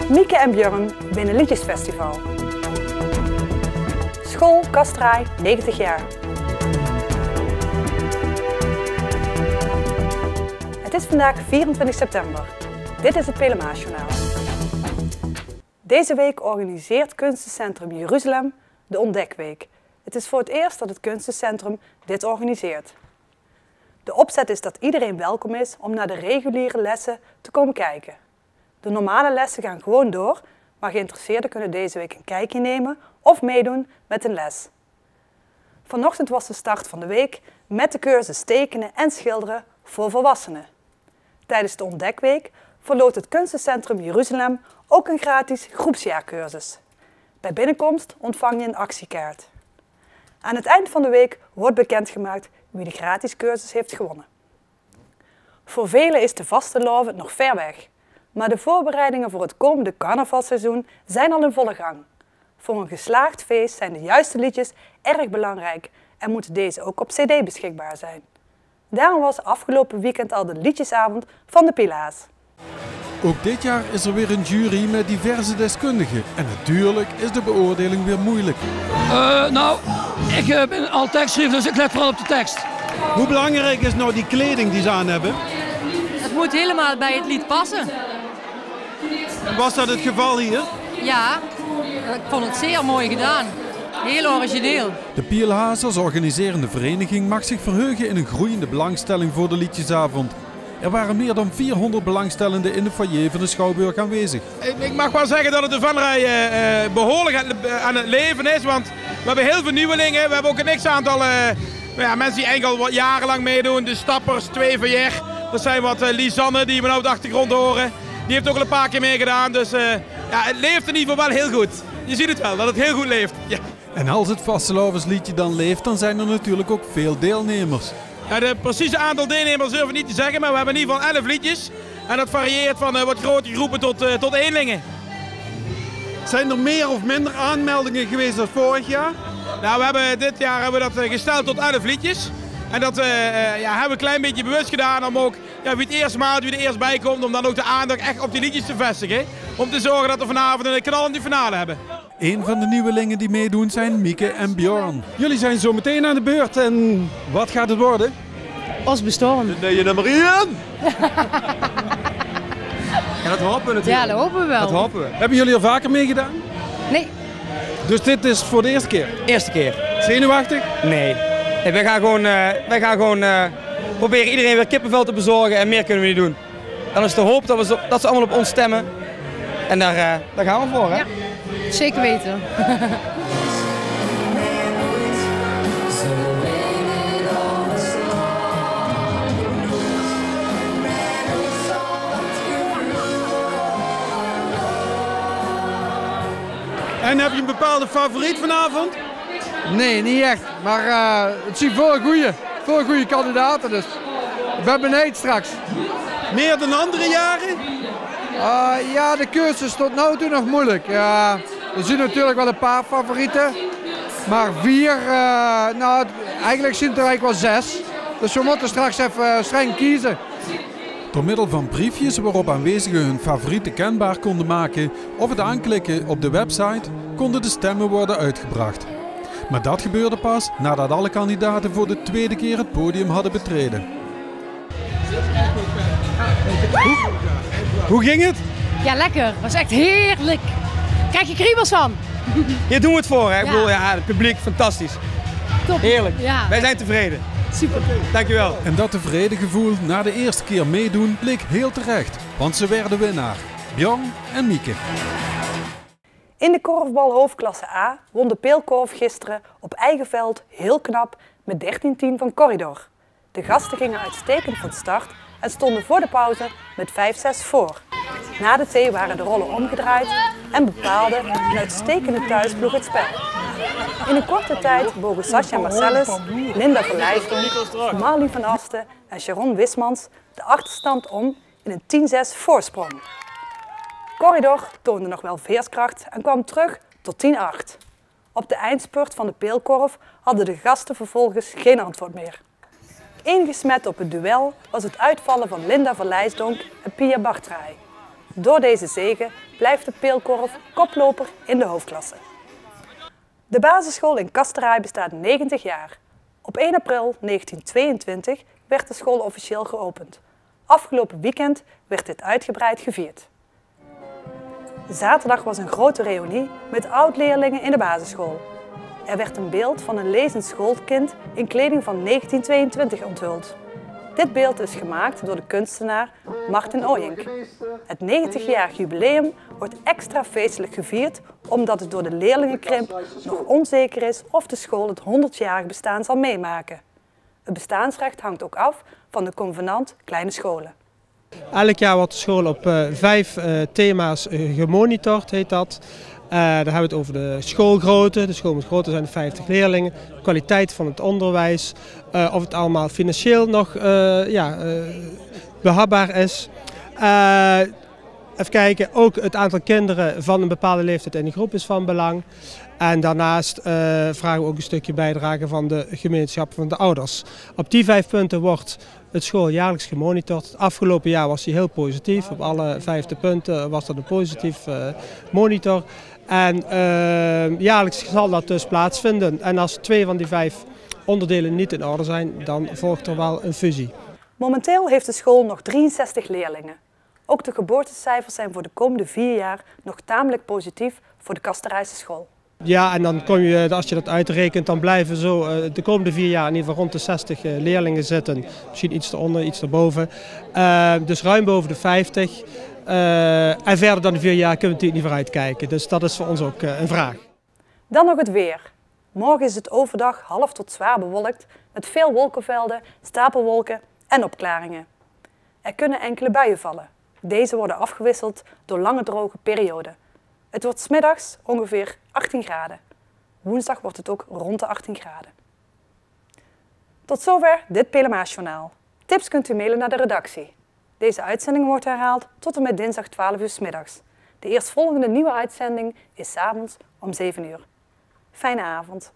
Mieke en Björn winnen Liedjesfestival. School Kastraai 90 jaar. Het is vandaag 24 september. Dit is het Pelemaasjournaal. Deze week organiseert Kunstencentrum Jeruzalem de Ontdekweek. Het is voor het eerst dat het Kunstencentrum dit organiseert. De opzet is dat iedereen welkom is om naar de reguliere lessen te komen kijken. De normale lessen gaan gewoon door, maar geïnteresseerden kunnen deze week een kijkje nemen of meedoen met een les. Vanochtend was de start van de week met de cursus tekenen en schilderen voor volwassenen. Tijdens de Ontdekweek verloot het Kunstencentrum Jeruzalem ook een gratis groepsjaarcursus. Bij binnenkomst ontvang je een actiekaart. Aan het eind van de week wordt bekendgemaakt wie de gratis cursus heeft gewonnen. Voor velen is de vastelovend nog ver weg, maar de voorbereidingen voor het komende carnavalseizoen zijn al in volle gang. Voor een geslaagd feest zijn de juiste liedjes erg belangrijk en moeten deze ook op cd beschikbaar zijn. Daarom was afgelopen weekend al de liedjesavond van de Pila's. Ook dit jaar is er weer een jury met diverse deskundigen. En natuurlijk is de beoordeling weer moeilijk. Ik ben al tekstschrijver, dus ik let vooral op de tekst. Hoe belangrijk is nou die kleding die ze aan hebben? Het moet helemaal bij het lied passen. Was dat het geval hier? Ja, ik vond het zeer mooi gedaan. Heel origineel. De Pielhaas als organiserende vereniging mag zich verheugen in een groeiende belangstelling voor de liedjesavond. Er waren meer dan 400 belangstellenden in de foyer van de Schouwburg aanwezig. Ik mag wel zeggen dat het de vanrij behoorlijk aan het leven is, want we hebben heel veel nieuwelingen. We hebben ook een x-aantal mensen die enkel wat jarenlang meedoen. De Stappers, 2 VR. Dat zijn wat Lisanne die we nou op de achtergrond horen. Die heeft ook al een paar keer meegedaan, dus het leeft in ieder geval wel heel goed. Je ziet het wel, dat het heel goed leeft. Ja. En als het vastelovensliedje dan leeft, dan zijn er natuurlijk ook veel deelnemers. Ja, de precieze aantal deelnemers durf ik niet te zeggen, maar we hebben in ieder geval 11 liedjes. En dat varieert van wat grote groepen tot eenlingen. Zijn er meer of minder aanmeldingen geweest dan vorig jaar? Nou, dit jaar hebben we dat gesteld tot 11 liedjes. En dat hebben we een klein beetje bewust gedaan om ook wie het eerst maalt, wie er eerst bij komt, om dan ook de aandacht echt op die liedjes te vestigen. Om te zorgen dat we vanavond een knallende finale hebben. Een van de nieuwelingen die meedoen zijn Mieke en Björn. Jullie zijn zo meteen aan de beurt en wat gaat het worden? Osbestorm. Nee, nummer 1! Ja, dat hopen we natuurlijk. Ja, dat hopen we wel. Dat hopen we. Hebben jullie er vaker mee gedaan? Nee. Dus dit is voor de eerste keer? Eerste keer. Zenuwachtig? Nee. Wij gaan gewoon proberen iedereen weer kippenvel te bezorgen en meer kunnen we niet doen. Dan is de hoop dat ze allemaal op ons stemmen. En daar gaan we voor, hè? Ja, zeker weten. En heb je een bepaalde favoriet vanavond? Nee, niet echt. Maar het zijn veel goede kandidaten, dus ik ben benieuwd straks. Meer dan andere jaren? Ja, de cursus tot nu toe nog moeilijk. Er zijn natuurlijk wel een paar favorieten, maar 4, eigenlijk zijn het er eigenlijk wel 6. Dus we moeten straks even streng kiezen. Door middel van briefjes waarop aanwezigen hun favorieten kenbaar konden maken of het aanklikken op de website, konden de stemmen worden uitgebracht. Maar dat gebeurde pas nadat alle kandidaten voor de tweede keer het podium hadden betreden. Hoe ging het? Ja, lekker. Het was echt heerlijk. Krijg je kriebels van? Hier doen we het voor, hè? Ik bedoel, het publiek, fantastisch. Top. Heerlijk. Ja. Wij zijn tevreden. Super. Dankjewel. En dat tevreden gevoel na de eerste keer meedoen bleek heel terecht, want ze werden winnaar. Björn en Mieke. In de korfbal hoofdklasse A won de Peelkorf gisteren op eigen veld heel knap met 13-10 van Corridor. De gasten gingen uitstekend van start en stonden voor de pauze met 5-6 voor. Na de thee waren de rollen omgedraaid en bepaalde een uitstekende thuisploeg het spel. In een korte tijd bogen Sascha Marcellus, Linda van Leijsdonk, Marlie van Asten en Sharon Wismans de achterstand om in een 10-6 voorsprong. Corridor toonde nog wel veerskracht en kwam terug tot 10-8. Op de eindspurt van de Peelkorf hadden de gasten vervolgens geen antwoord meer. Ingesmet op het duel was het uitvallen van Linda van Leijsdonk en Pia Bartraai. Door deze zege blijft de Peelkorf koploper in de hoofdklasse. De basisschool in Kasteraai bestaat 90 jaar. Op 1 april 1922 werd de school officieel geopend. Afgelopen weekend werd dit uitgebreid gevierd. Zaterdag was een grote reunie met oud-leerlingen in de basisschool. Er werd een beeld van een lezend schoolkind in kleding van 1922 onthuld. Dit beeld is gemaakt door de kunstenaar Martin Ooyenk. Het 90-jarig jubileum wordt extra feestelijk gevierd omdat het door de leerlingenkrimp nog onzeker is of de school het 100-jarig bestaan zal meemaken. Het bestaansrecht hangt ook af van de convenant Kleine Scholen. Elk jaar wordt de school op 5 thema's gemonitord, heet dat. Dan hebben we het over de schoolgrootte. De school moet groter zijn dan 50 leerlingen. De kwaliteit van het onderwijs. Of het allemaal financieel nog behapbaar is. Even kijken, ook het aantal kinderen van een bepaalde leeftijd in de groep is van belang. En daarnaast vragen we ook een stukje bijdrage van de gemeenschap van de ouders. Op die 5 punten wordt het school jaarlijks gemonitord. Het afgelopen jaar was die heel positief. Op alle 5 punten was dat een positief monitor. En jaarlijks zal dat dus plaatsvinden. En als 2 van die 5 onderdelen niet in orde zijn, dan volgt er wel een fusie. Momenteel heeft de school nog 63 leerlingen. Ook de geboortecijfers zijn voor de komende 4 jaar nog tamelijk positief voor de Kasteraayse school. Ja, en dan kom je, als je dat uitrekent, dan blijven zo de komende 4 jaar in ieder geval rond de 60 leerlingen zitten. Misschien iets eronder, iets erboven. Dus ruim boven de 50. En verder dan de 4 jaar kunnen we natuurlijk niet vooruit kijken. Dus dat is voor ons ook een vraag. Dan nog het weer. Morgen is het overdag half tot zwaar bewolkt met veel wolkenvelden, stapelwolken en opklaringen. Er kunnen enkele buien vallen. Deze worden afgewisseld door lange droge perioden. Het wordt 's middags ongeveer 18 graden. Woensdag wordt het ook rond de 18 graden. Tot zover dit Pelemaasjournaal. Tips kunt u mailen naar de redactie. Deze uitzending wordt herhaald tot en met dinsdag 12 uur 's middags. De eerstvolgende nieuwe uitzending is 's avonds om 7 uur. Fijne avond.